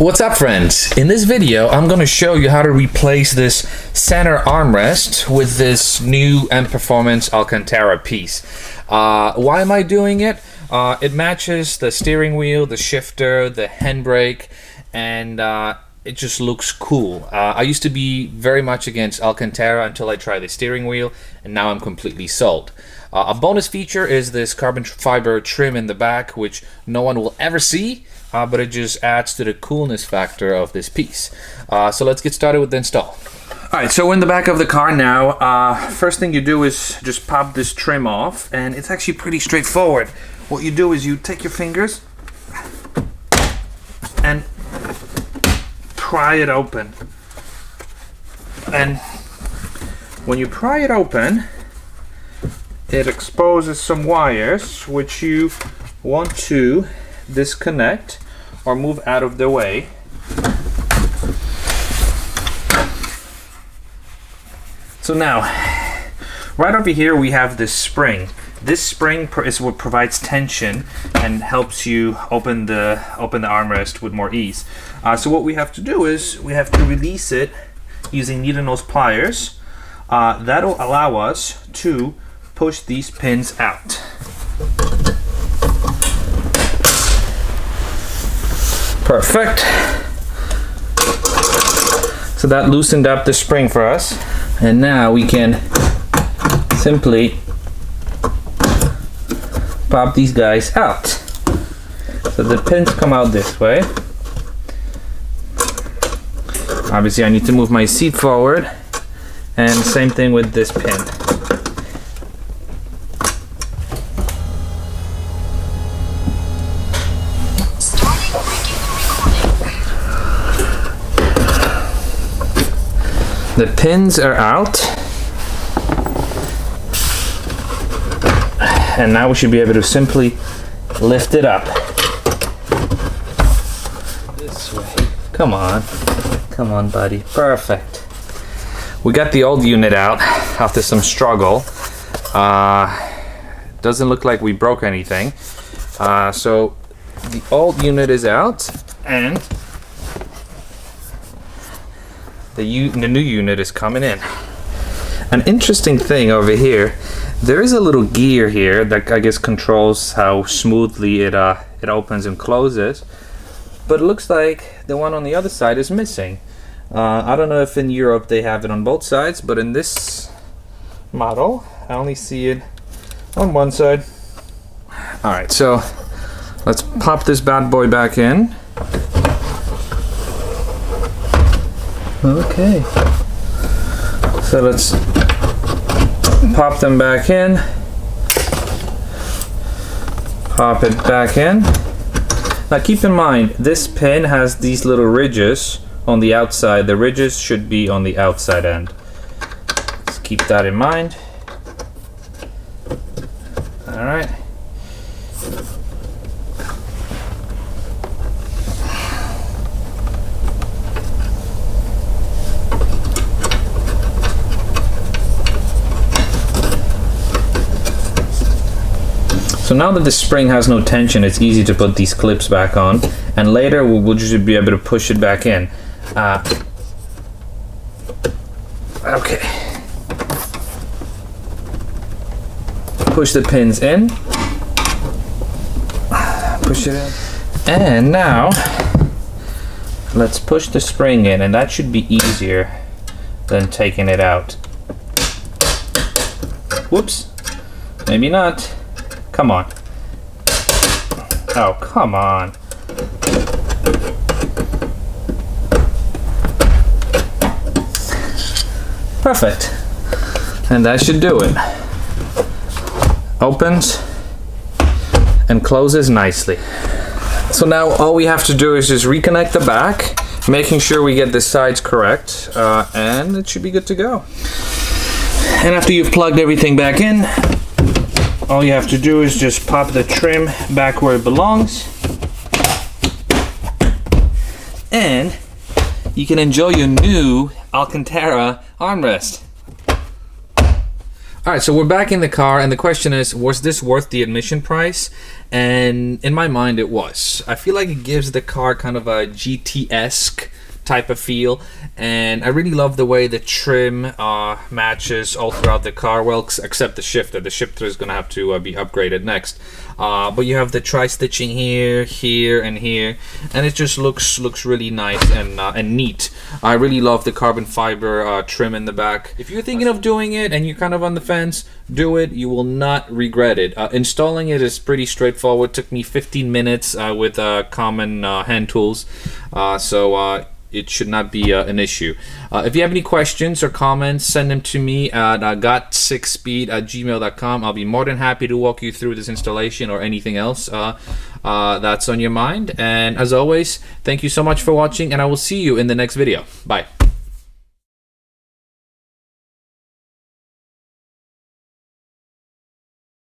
What's up, friends? In this video I'm going to show you how to replace this center armrest with this new M Performance Alcantara piece. Why am I doing it? It matches the steering wheel, the shifter, the handbrake, and it just looks cool. I used to be very much against Alcantara until I tried the steering wheel, and now I'm completely sold. A bonus feature is this carbon fiber trim in the back, which no one will ever see, but it just adds to the coolness factor of this piece. So let's get started with the install. Alright, so in the back of the car now, first thing you do is just pop this trim off, and it's actually pretty straightforward. What you do is you take your fingers and pry it open. And when you pry it open, it exposes some wires which you want to disconnect or move out of the way. So now, right over here we have this spring. This spring is what provides tension and helps you open the armrest with more ease. So what we have to do is we have to release it using needle nose pliers. That'll allow us to push these pins out. Perfect. So that loosened up the spring for us, and now we can simply pop these guys out. So the pins come out this way. Obviously I need to move my seat forward, and same thing with this pin. The pins are out, and now we should be able to simply lift it up. This way. Come on, buddy. Perfect. We got the old unit out after some struggle. Doesn't look like we broke anything. So the old unit is out, and the new unit is coming in. An interesting thing over here, there is a little gear here that I guess controls how smoothly it opens and closes, but it looks like the one on the other side is missing. I don't know if in Europe they have it on both sides, but in this model I only see it on one side. Alright, so let's pop this bad boy back in. Okay, so let's pop them back in, pop it back in. Now keep in mind, this pin has these little ridges on the outside. The ridges should be on the outside end. Let's keep that in mind. All right. So now that the spring has no tension, it's easy to put these clips back on, and later we'll just be able to push it back in. Okay. Push the pins in. Push it in. And now, let's push the spring in, and that should be easier than taking it out. Whoops. Maybe not. Come on. Oh, come on. Perfect. And that should do it. Opens and closes nicely. So now all we have to do is just reconnect the back, making sure we get the sides correct, and it should be good to go. And after you've plugged everything back in, all you have to do is just pop the trim back where it belongs, and you can enjoy your new Alcantara armrest. All right, so we're back in the car, and the question is, was this worth the admission price? And in my mind, it was. I feel like it gives the car kind of a GT-esque type of feel, and I really love the way the trim matches all throughout the car. Well, except the shifter. The shifter is going to have to be upgraded next. But you have the tri-stitching here, here, and here, and it just looks really nice and neat. I really love the carbon fiber trim in the back. If you're thinking of doing it and you're kind of on the fence, do it. You will not regret it. Installing it is pretty straightforward. It took me 15 minutes with common hand tools, so it should not be an issue. If you have any questions or comments, send them to me at got6speed@gmail.com. I'll be more than happy to walk you through this installation or anything else that's on your mind. And as always, thank you so much for watching, and I will see you in the next video. Bye.